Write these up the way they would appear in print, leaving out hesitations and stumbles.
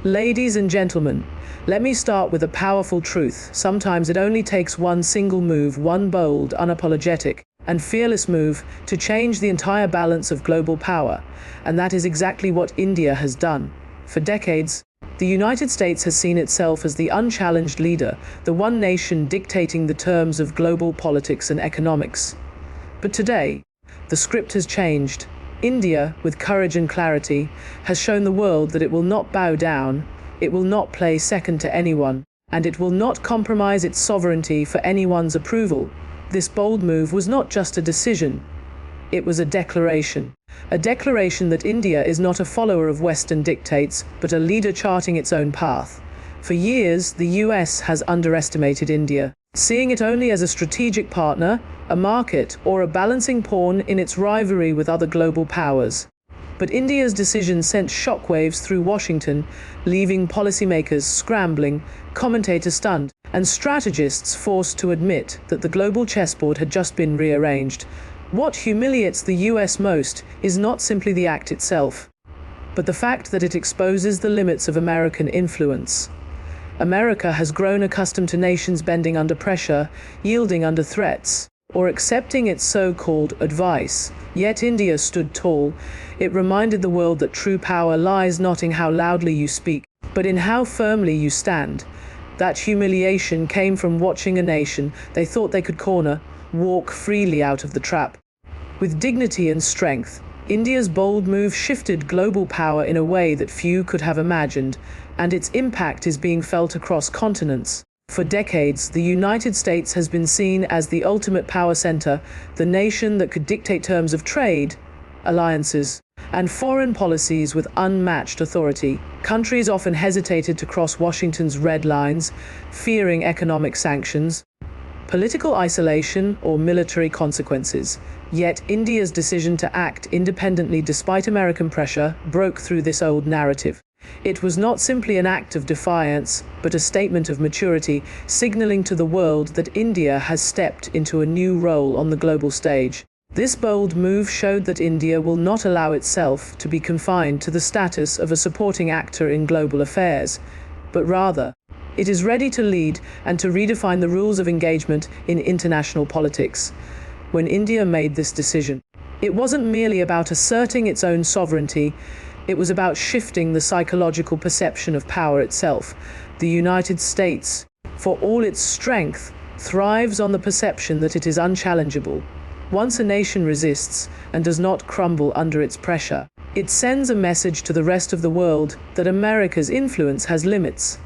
Ladies and gentlemen, let me start with a powerful truth. Sometimes it only takes one single move, one bold, unapologetic, and fearless move to change the entire balance of global power. And that is exactly what India has done. For decades, the United States has seen itself as the unchallenged leader, the one nation dictating the terms of global politics and economics. But today, the script has changed. India, with courage and clarity, has shown the world that it will not bow down, it will not play second to anyone, and it will not compromise its sovereignty for anyone's approval. This bold move was not just a decision, it was a declaration. A declaration that India is not a follower of Western dictates, but a leader charting its own path. For years, the US has underestimated India, seeing it only as a strategic partner, a market, or a balancing pawn in its rivalry with other global powers. But India's decision sent shockwaves through Washington, leaving policymakers scrambling, commentators stunned, and strategists forced to admit that the global chessboard had just been rearranged. What humiliates the US most is not simply the act itself, but the fact that it exposes the limits of American influence. America has grown accustomed to nations bending under pressure, yielding under threats, or accepting its so-called advice. Yet India stood tall. It reminded the world that true power lies not in how loudly you speak, but in how firmly you stand. That humiliation came from watching a nation they thought they could corner, walk freely out of the trap. With dignity and strength, India's bold move shifted global power in a way that few could have imagined, and its impact is being felt across continents. For decades, the United States has been seen as the ultimate power center, the nation that could dictate terms of trade, alliances, and foreign policies with unmatched authority. Countries often hesitated to cross Washington's red lines, fearing economic sanctions, political isolation, or military consequences. Yet India's decision to act independently despite American pressure broke through this old narrative. It was not simply an act of defiance, but a statement of maturity, signaling to the world that India has stepped into a new role on the global stage. This bold move showed that India will not allow itself to be confined to the status of a supporting actor in global affairs, but rather, it is ready to lead and to redefine the rules of engagement in international politics. When India made this decision, it wasn't merely about asserting its own sovereignty, it was about shifting the psychological perception of power itself. The United States, for all its strength, thrives on the perception that it is unchallengeable. Once a nation resists and does not crumble under its pressure, it sends a message to the rest of the world that America's influence has limits.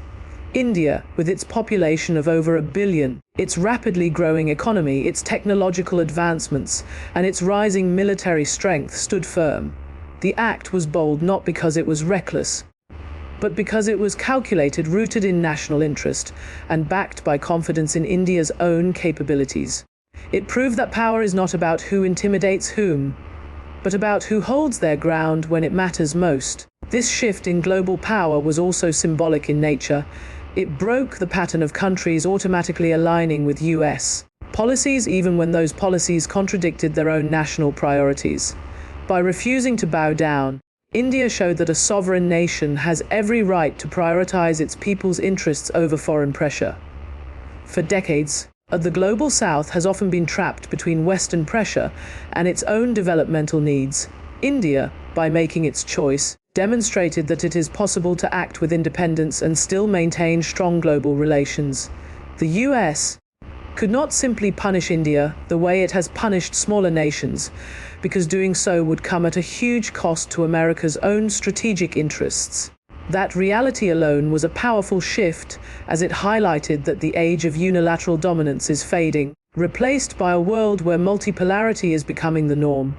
India, with its population of over 1 billion, its rapidly growing economy, its technological advancements, and its rising military strength, stood firm. The act was bold not because it was reckless, but because it was calculated, rooted in national interest, and backed by confidence in India's own capabilities. It proved that power is not about who intimidates whom, but about who holds their ground when it matters most. This shift in global power was also symbolic in nature. It broke the pattern of countries automatically aligning with US policies even when those policies contradicted their own national priorities. By refusing to bow down, India showed that a sovereign nation has every right to prioritize its people's interests over foreign pressure. For decades, the global South has often been trapped between Western pressure and its own developmental needs. India, by making its choice, demonstrated that it is possible to act with independence and still maintain strong global relations. The US could not simply punish India the way it has punished smaller nations, because doing so would come at a huge cost to America's own strategic interests. That reality alone was a powerful shift, as it highlighted that the age of unilateral dominance is fading, replaced by a world where multipolarity is becoming the norm.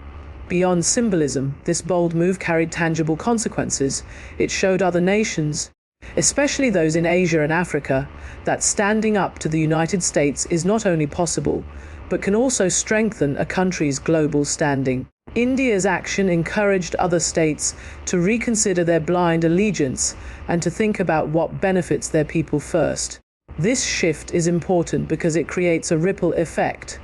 Beyond symbolism, this bold move carried tangible consequences. It showed other nations, especially those in Asia and Africa, that standing up to the United States is not only possible, but can also strengthen a country's global standing. India's action encouraged other states to reconsider their blind allegiance and to think about what benefits their people first. This shift is important because it creates a ripple effect.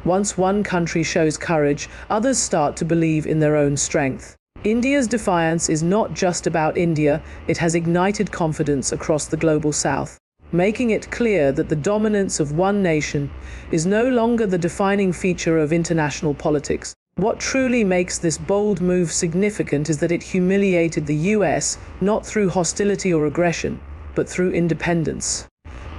Once one country shows courage, others start to believe in their own strength. India's defiance is not just about India, it has ignited confidence across the global south, making it clear that the dominance of one nation is no longer the defining feature of international politics. What truly makes this bold move significant is that it humiliated the US not through hostility or aggression, but through independence.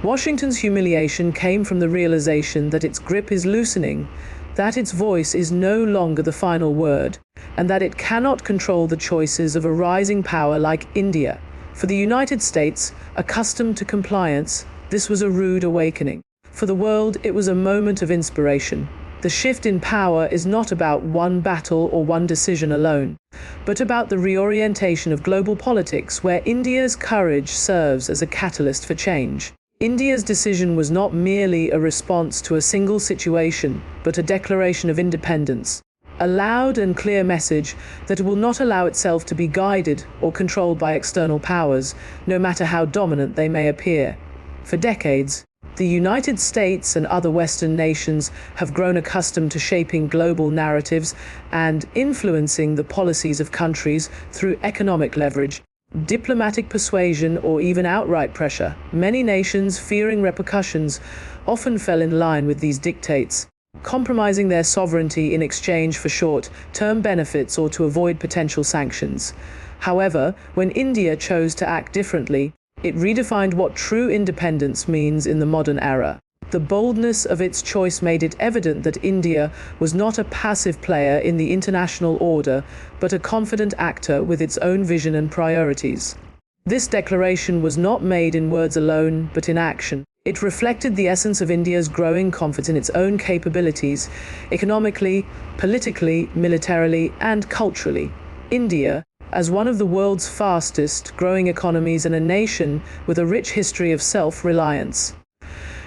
Washington's humiliation came from the realization that its grip is loosening, that its voice is no longer the final word, and that it cannot control the choices of a rising power like India. For the United States, accustomed to compliance, this was a rude awakening. For the world, it was a moment of inspiration. The shift in power is not about one battle or one decision alone, but about the reorientation of global politics where India's courage serves as a catalyst for change. India's decision was not merely a response to a single situation, but a declaration of independence, a loud and clear message that it will not allow itself to be guided or controlled by external powers, no matter how dominant they may appear. For decades, the United States and other Western nations have grown accustomed to shaping global narratives and influencing the policies of countries through economic leverage, diplomatic persuasion, or even outright pressure. Many nations, fearing repercussions, often fell in line with these dictates, compromising their sovereignty in exchange for short-term benefits or to avoid potential sanctions. However, when India chose to act differently, it redefined what true independence means in the modern era. The boldness of its choice made it evident that India was not a passive player in the international order, but a confident actor with its own vision and priorities. This declaration was not made in words alone, but in action. It reflected the essence of India's growing confidence in its own capabilities, economically, politically, militarily, and culturally. India, as one of the world's fastest growing economies and a nation with a rich history of self-reliance,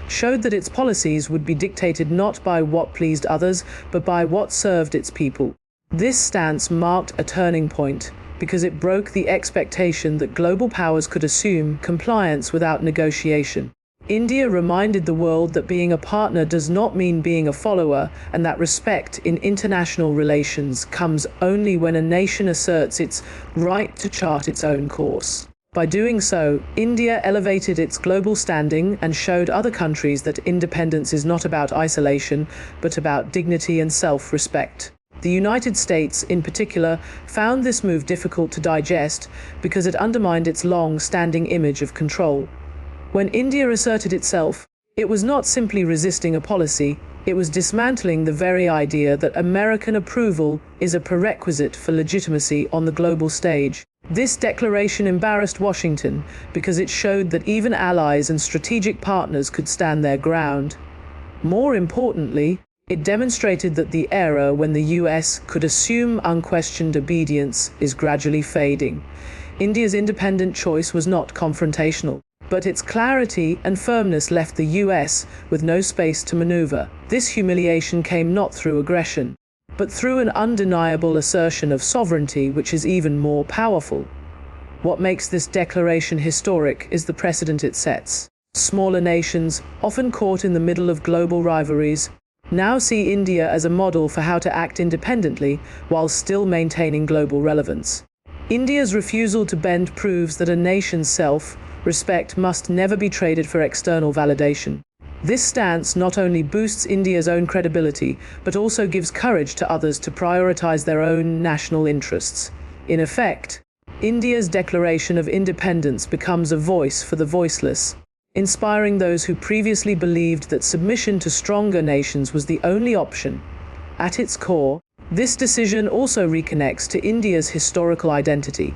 showed that its policies would be dictated not by what pleased others, but by what served its people. This stance marked a turning point because it broke the expectation that global powers could assume compliance without negotiation. India reminded the world that being a partner does not mean being a follower, and that respect in international relations comes only when a nation asserts its right to chart its own course. By doing so, India elevated its global standing and showed other countries that independence is not about isolation, but about dignity and self-respect. The United States, in particular, found this move difficult to digest because it undermined its long-standing image of control. When India asserted itself, it was not simply resisting a policy, it was dismantling the very idea that American approval is a prerequisite for legitimacy on the global stage. This declaration embarrassed Washington because it showed that even allies and strategic partners could stand their ground. More importantly, it demonstrated that the era when the US could assume unquestioned obedience is gradually fading. India's independent choice was not confrontational, but its clarity and firmness left the US with no space to maneuver. This humiliation came not through aggression, but through an undeniable assertion of sovereignty, which is even more powerful. What makes this declaration historic is the precedent it sets. Smaller nations, often caught in the middle of global rivalries, now see India as a model for how to act independently while still maintaining global relevance. India's refusal to bend proves that a nation's self-respect must never be traded for external validation. This stance not only boosts India's own credibility, but also gives courage to others to prioritize their own national interests. In effect, India's declaration of independence becomes a voice for the voiceless, inspiring those who previously believed that submission to stronger nations was the only option. At its core, this decision also reconnects to India's historical identity.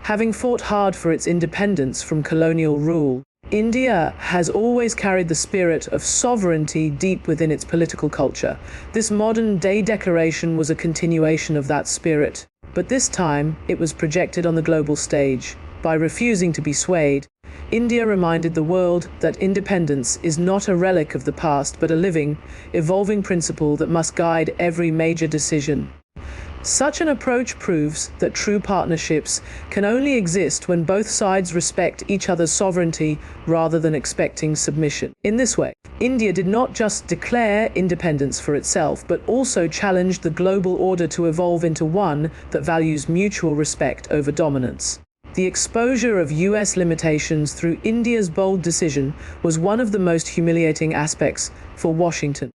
Having fought hard for its independence from colonial rule, India has always carried the spirit of sovereignty deep within its political culture. This modern-day declaration was a continuation of that spirit, but this time it was projected on the global stage. By refusing to be swayed, India reminded the world that independence is not a relic of the past, but a living, evolving principle that must guide every major decision. Such an approach proves that true partnerships can only exist when both sides respect each other's sovereignty rather than expecting submission. In this way, India did not just declare independence for itself, but also challenged the global order to evolve into one that values mutual respect over dominance. The exposure of US limitations through India's bold decision was one of the most humiliating aspects for Washington,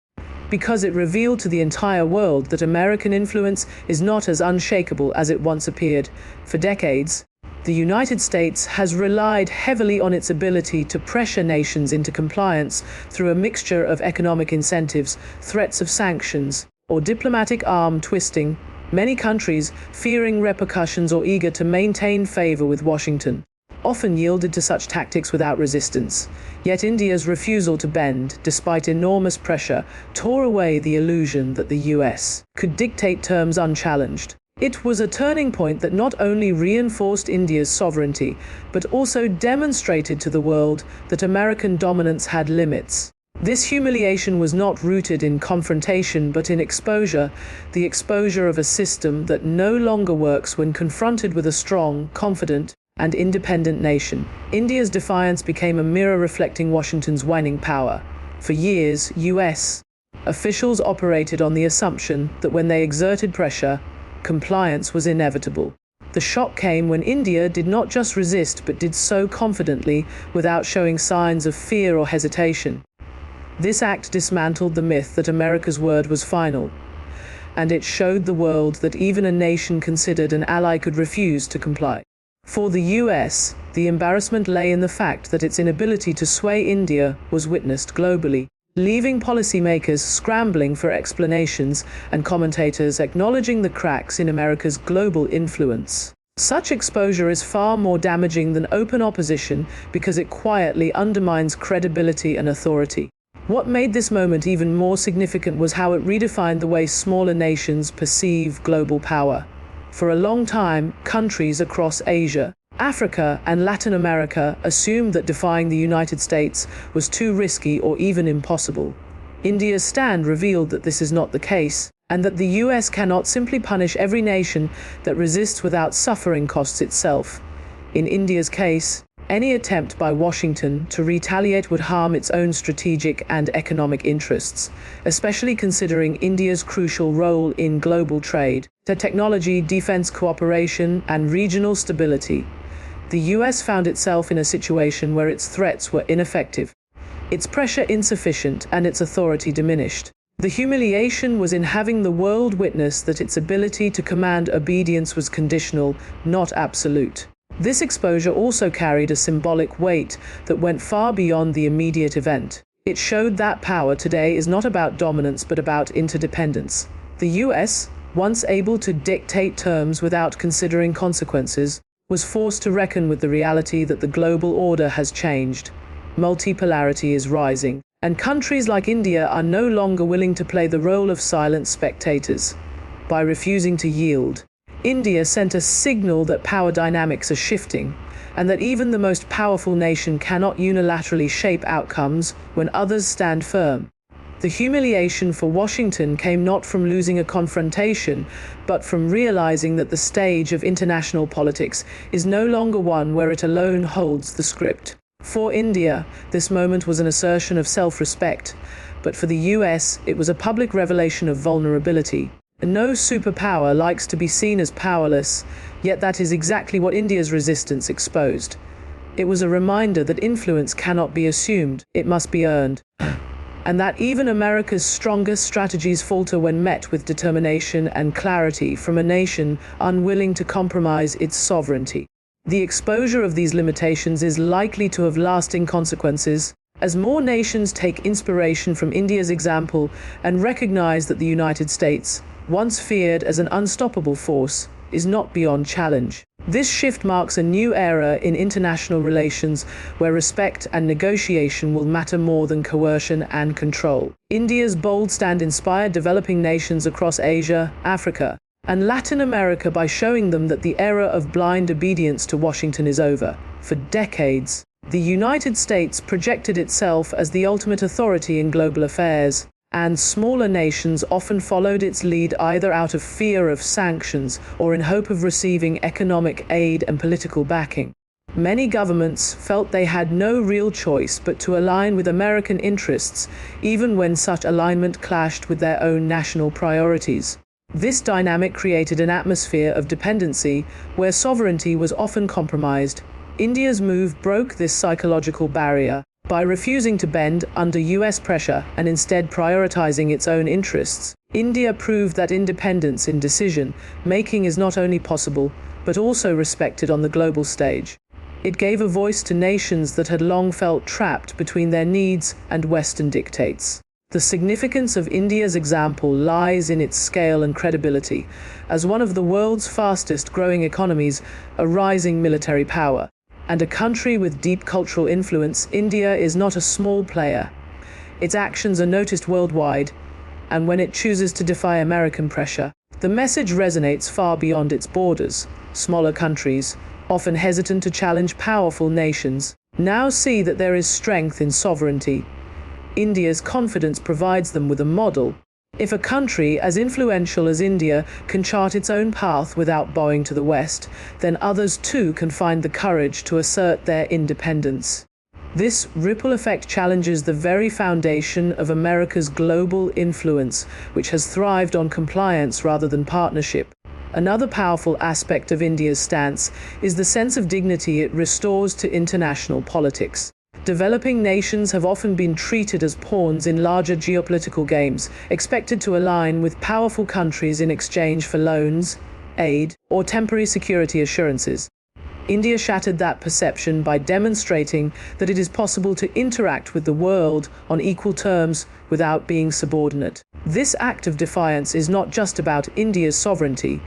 because it revealed to the entire world that American influence is not as unshakable as it once appeared. For decades, the United States has relied heavily on its ability to pressure nations into compliance through a mixture of economic incentives, threats of sanctions, or diplomatic arm twisting. Many countries, fearing repercussions or eager to maintain favor with Washington, often yielded to such tactics without resistance. Yet India's refusal to bend, despite enormous pressure, tore away the illusion that the US could dictate terms unchallenged. It was a turning point that not only reinforced India's sovereignty, but also demonstrated to the world that American dominance had limits. This humiliation was not rooted in confrontation but in exposure, the exposure of a system that no longer works when confronted with a strong, confident, and independent nation. India's defiance became a mirror reflecting Washington's waning power. For years, US officials operated on the assumption that when they exerted pressure, compliance was inevitable. The shock came when India did not just resist but did so confidently without showing signs of fear or hesitation. This act dismantled the myth that America's word was final, and it showed the world that even a nation considered an ally could refuse to comply. For the US, the embarrassment lay in the fact that its inability to sway India was witnessed globally, leaving policymakers scrambling for explanations and commentators acknowledging the cracks in America's global influence. Such exposure is far more damaging than open opposition because it quietly undermines credibility and authority. What made this moment even more significant was how it redefined the way smaller nations perceive global power. For a long time, countries across Asia, Africa, and Latin America assumed that defying the United States was too risky or even impossible. India's stand revealed that this is not the case, and that the US cannot simply punish every nation that resists without suffering costs itself. In India's case, any attempt by Washington to retaliate would harm its own strategic and economic interests, especially considering India's crucial role in global trade, technology, defense cooperation, and regional stability. The US found itself in a situation where its threats were ineffective, its pressure insufficient, and its authority diminished. The humiliation was in having the world witness that its ability to command obedience was conditional, not absolute. This exposure also carried a symbolic weight that went far beyond the immediate event. It showed that power today is not about dominance but about interdependence. The US, once able to dictate terms without considering consequences, was forced to reckon with the reality that the global order has changed. Multipolarity is rising, and countries like India are no longer willing to play the role of silent spectators. By refusing to yield, India sent a signal that power dynamics are shifting, and that even the most powerful nation cannot unilaterally shape outcomes when others stand firm. The humiliation for Washington came not from losing a confrontation, but from realizing that the stage of international politics is no longer one where it alone holds the script. For India, this moment was an assertion of self-respect, but for the US, it was a public revelation of vulnerability. No superpower likes to be seen as powerless, yet that is exactly what India's resistance exposed. It was a reminder that influence cannot be assumed, it must be earned, and that even America's strongest strategies falter when met with determination and clarity from a nation unwilling to compromise its sovereignty. The exposure of these limitations is likely to have lasting consequences, as more nations take inspiration from India's example and recognize that the United States, once feared as an unstoppable force, is not beyond challenge. This shift marks a new era in international relations where respect and negotiation will matter more than coercion and control. India's bold stand inspired developing nations across Asia, Africa, and Latin America by showing them that the era of blind obedience to Washington is over. For decades, the United States projected itself as the ultimate authority in global affairs, and smaller nations often followed its lead either out of fear of sanctions or in hope of receiving economic aid and political backing. Many governments felt they had no real choice but to align with American interests, even when such alignment clashed with their own national priorities. This dynamic created an atmosphere of dependency where sovereignty was often compromised. India's move broke this psychological barrier. By refusing to bend under US pressure and instead prioritizing its own interests, India proved that independence in decision-making is not only possible, but also respected on the global stage. It gave a voice to nations that had long felt trapped between their needs and Western dictates. The significance of India's example lies in its scale and credibility. As one of the world's fastest-growing economies, a rising military power, and a country with deep cultural influence, India is not a small player. Its actions are noticed worldwide, and when it chooses to defy American pressure, the message resonates far beyond its borders. Smaller countries, often hesitant to challenge powerful nations, now see that there is strength in sovereignty. India's confidence provides them with a model. If a country as influential as India can chart its own path without bowing to the West, then others too can find the courage to assert their independence. This ripple effect challenges the very foundation of America's global influence, which has thrived on compliance rather than partnership. Another powerful aspect of India's stance is the sense of dignity it restores to international politics. Developing nations have often been treated as pawns in larger geopolitical games, expected to align with powerful countries in exchange for loans, aid, or temporary security assurances. India shattered that perception by demonstrating that it is possible to interact with the world on equal terms without being subordinate. This act of defiance is not just about India's sovereignty,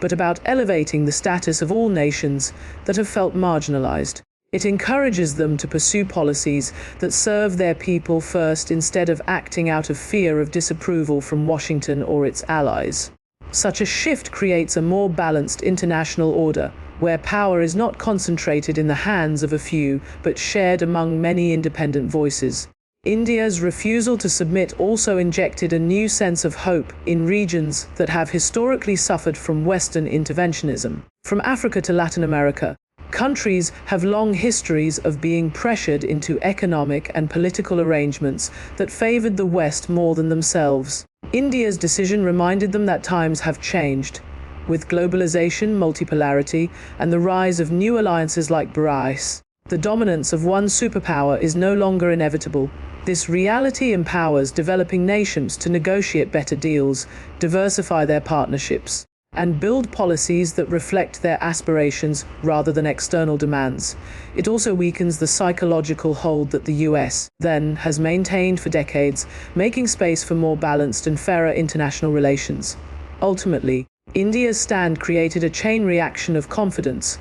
but about elevating the status of all nations that have felt marginalized. It encourages them to pursue policies that serve their people first instead of acting out of fear of disapproval from Washington or its allies. Such a shift creates a more balanced international order, where power is not concentrated in the hands of a few, but shared among many independent voices. India's refusal to submit also injected a new sense of hope in regions that have historically suffered from Western interventionism. From Africa to Latin America, countries have long histories of being pressured into economic and political arrangements that favored the West more than themselves. India's decision reminded them that times have changed. With globalization, multipolarity, and the rise of new alliances like BRICS, the dominance of one superpower is no longer inevitable. This reality empowers developing nations to negotiate better deals, diversify their partnerships, and build policies that reflect their aspirations rather than external demands. It also weakens the psychological hold that the US, then, has maintained for decades, making space for more balanced and fairer international relations. Ultimately, India's stand created a chain reaction of confidence.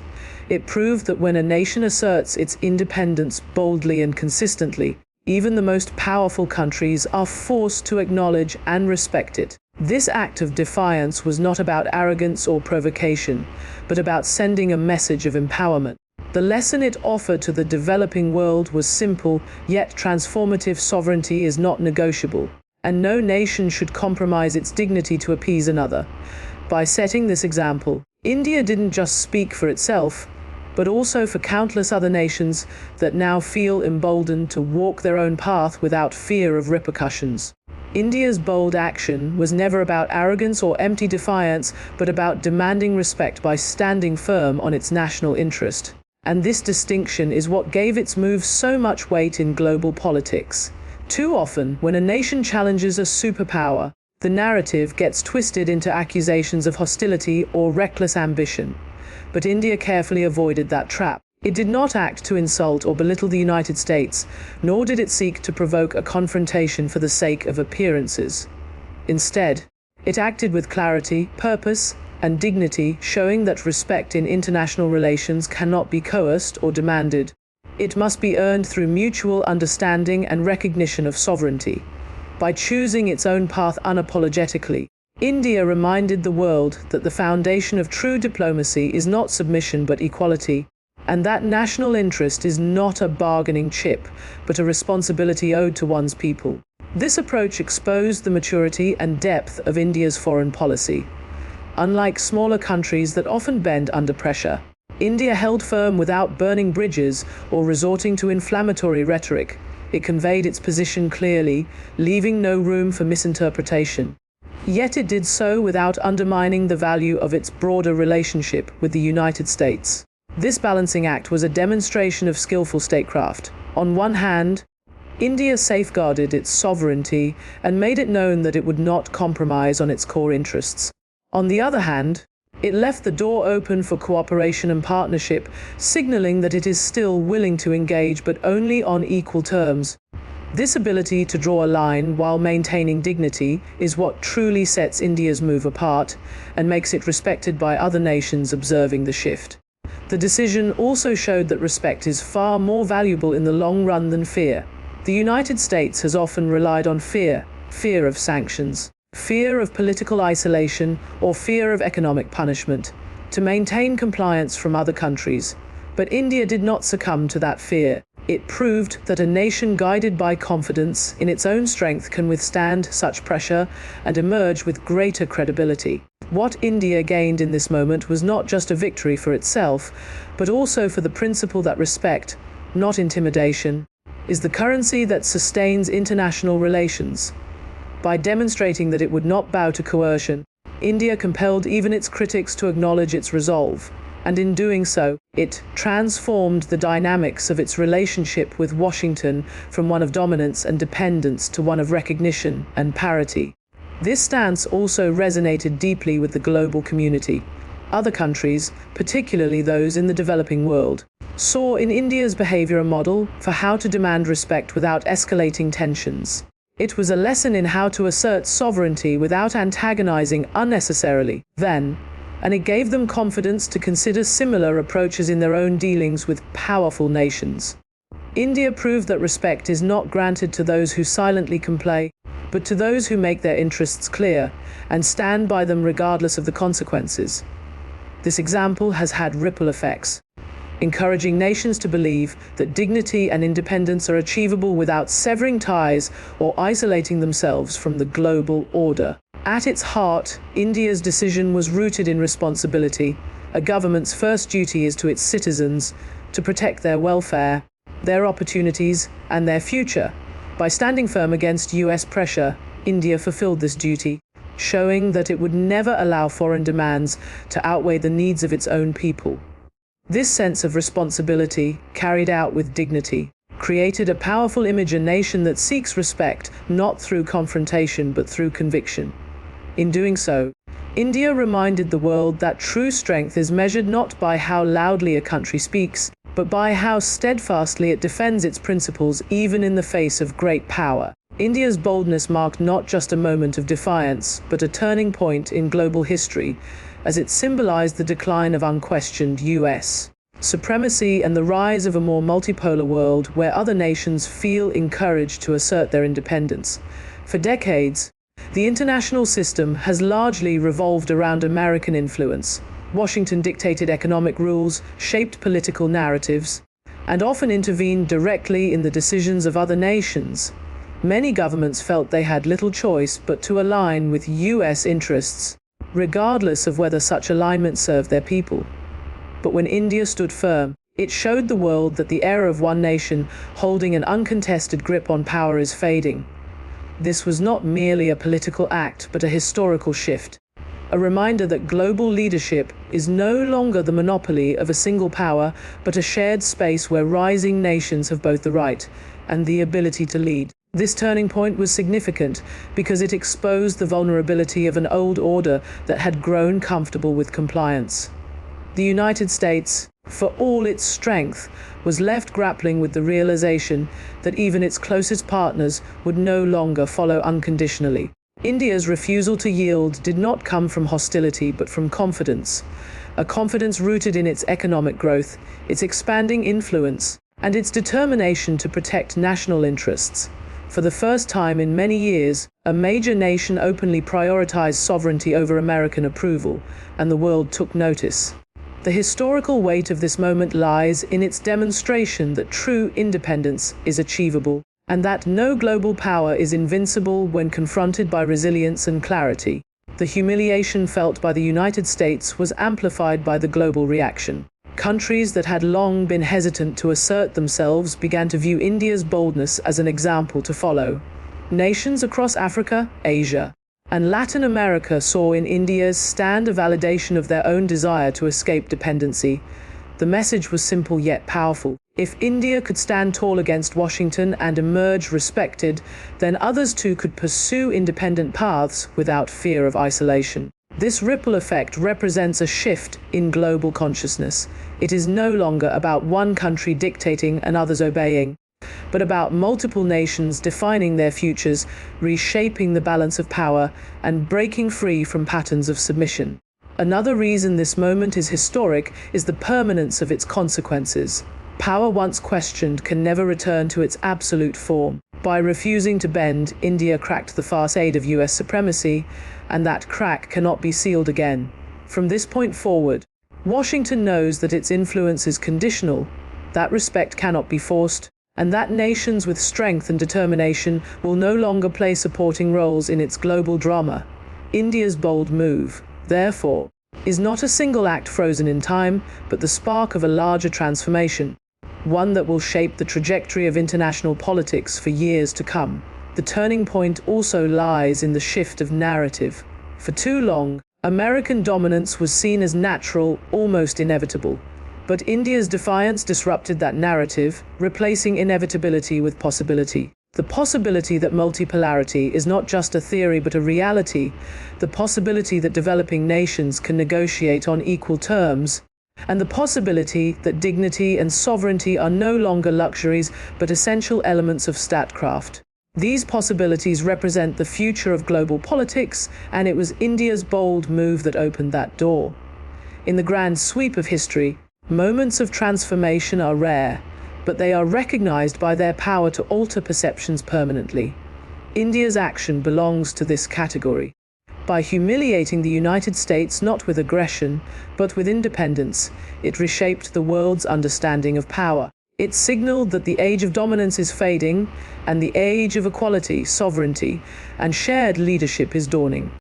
It proved that when a nation asserts its independence boldly and consistently, even the most powerful countries are forced to acknowledge and respect it. This act of defiance was not about arrogance or provocation, but about sending a message of empowerment. The lesson it offered to the developing world was simple, yet transformative. Sovereignty is not negotiable, and no nation should compromise its dignity to appease another. By setting this example, India didn't just speak for itself, but also for countless other nations that now feel emboldened to walk their own path without fear of repercussions. India's bold action was never about arrogance or empty defiance, but about demanding respect by standing firm on its national interest. And this distinction is what gave its move so much weight in global politics. Too often, when a nation challenges a superpower, the narrative gets twisted into accusations of hostility or reckless ambition. But India carefully avoided that trap. It did not act to insult or belittle the United States, nor did it seek to provoke a confrontation for the sake of appearances. Instead, it acted with clarity, purpose, and dignity, showing that respect in international relations cannot be coerced or demanded. It must be earned through mutual understanding and recognition of sovereignty. By choosing its own path unapologetically, India reminded the world that the foundation of true diplomacy is not submission but equality, and that national interest is not a bargaining chip, but a responsibility owed to one's people. This approach exposed the maturity and depth of India's foreign policy. Unlike smaller countries that often bend under pressure, India held firm without burning bridges or resorting to inflammatory rhetoric. It conveyed its position clearly, leaving no room for misinterpretation. Yet it did so without undermining the value of its broader relationship with the United States. This balancing act was a demonstration of skillful statecraft. On one hand, India safeguarded its sovereignty and made it known that it would not compromise on its core interests. On the other hand, it left the door open for cooperation and partnership, signaling that it is still willing to engage but only on equal terms. This ability to draw a line while maintaining dignity is what truly sets India's move apart and makes it respected by other nations observing the shift. The decision also showed that respect is far more valuable in the long run than fear. The United States has often relied on fear of sanctions, fear of political isolation, or fear of economic punishment to maintain compliance from other countries. But India did not succumb to that fear. It proved that a nation guided by confidence in its own strength can withstand such pressure and emerge with greater credibility. What India gained in this moment was not just a victory for itself, but also for the principle that respect, not intimidation, is the currency that sustains international relations. By demonstrating that it would not bow to coercion, India compelled even its critics to acknowledge its resolve, and in doing so, it transformed the dynamics of its relationship with Washington from one of dominance and dependence to one of recognition and parity. This stance also resonated deeply with the global community. Other countries, particularly those in the developing world, saw in India's behavior a model for how to demand respect without escalating tensions. It was a lesson in how to assert sovereignty without antagonizing unnecessarily, and it gave them confidence to consider similar approaches in their own dealings with powerful nations. India proved that respect is not granted to those who silently complain, but to those who make their interests clear and stand by them regardless of the consequences. This example has had ripple effects, encouraging nations to believe that dignity and independence are achievable without severing ties or isolating themselves from the global order. At its heart, India's decision was rooted in responsibility. A government's first duty is to its citizens to protect their welfare, their opportunities, and their future. By standing firm against US pressure, India fulfilled this duty, showing that it would never allow foreign demands to outweigh the needs of its own people. This sense of responsibility, carried out with dignity, created a powerful image of a nation that seeks respect not through confrontation but through conviction. In doing so, India reminded the world that true strength is measured not by how loudly a country speaks, but by how steadfastly it defends its principles even in the face of great power. India's boldness marked not just a moment of defiance, but a turning point in global history, as it symbolized the decline of unquestioned US supremacy and the rise of a more multipolar world where other nations feel encouraged to assert their independence. For decades, the international system has largely revolved around American influence. Washington dictated economic rules, shaped political narratives, and often intervened directly in the decisions of other nations. Many governments felt they had little choice but to align with US interests, regardless of whether such alignment served their people. But when India stood firm, it showed the world that the era of one nation holding an uncontested grip on power is fading. This was not merely a political act, but a historical shift, a reminder that global leadership is no longer the monopoly of a single power, but a shared space where rising nations have both the right and the ability to lead. This turning point was significant because it exposed the vulnerability of an old order that had grown comfortable with compliance. The United States, for all its strength, was left grappling with the realization that even its closest partners would no longer follow unconditionally. India's refusal to yield did not come from hostility but from confidence, a confidence rooted in its economic growth, its expanding influence, and its determination to protect national interests. For the first time in many years, a major nation openly prioritized sovereignty over American approval, and the world took notice. The historical weight of this moment lies in its demonstration that true independence is achievable, and that no global power is invincible when confronted by resilience and clarity. The humiliation felt by the United States was amplified by the global reaction. Countries that had long been hesitant to assert themselves began to view India's boldness as an example to follow. Nations across Africa, Asia, and Latin America saw in India's stand a validation of their own desire to escape dependency. The message was simple yet powerful. If India could stand tall against Washington and emerge respected, then others too could pursue independent paths without fear of isolation. This ripple effect represents a shift in global consciousness. It is no longer about one country dictating and others obeying, but about multiple nations defining their futures, reshaping the balance of power, and breaking free from patterns of submission. Another reason this moment is historic is the permanence of its consequences. Power once questioned can never return to its absolute form. By refusing to bend, India cracked the facade of US supremacy, and that crack cannot be sealed again. From this point forward, Washington knows that its influence is conditional, that respect cannot be forced, and that nations with strength and determination will no longer play supporting roles in its global drama. India's bold move, therefore, is not a single act frozen in time, but the spark of a larger transformation, one that will shape the trajectory of international politics for years to come. The turning point also lies in the shift of narrative. For too long, American dominance was seen as natural, almost inevitable. But India's defiance disrupted that narrative, replacing inevitability with possibility. The possibility that multipolarity is not just a theory but a reality, the possibility that developing nations can negotiate on equal terms, and the possibility that dignity and sovereignty are no longer luxuries but essential elements of statecraft. These possibilities represent the future of global politics, and it was India's bold move that opened that door. In the grand sweep of history, moments of transformation are rare, but they are recognized by their power to alter perceptions permanently. India's action belongs to this category. By humiliating the United States not with aggression, but with independence, it reshaped the world's understanding of power. It signaled that the age of dominance is fading, and the age of equality, sovereignty, and shared leadership is dawning.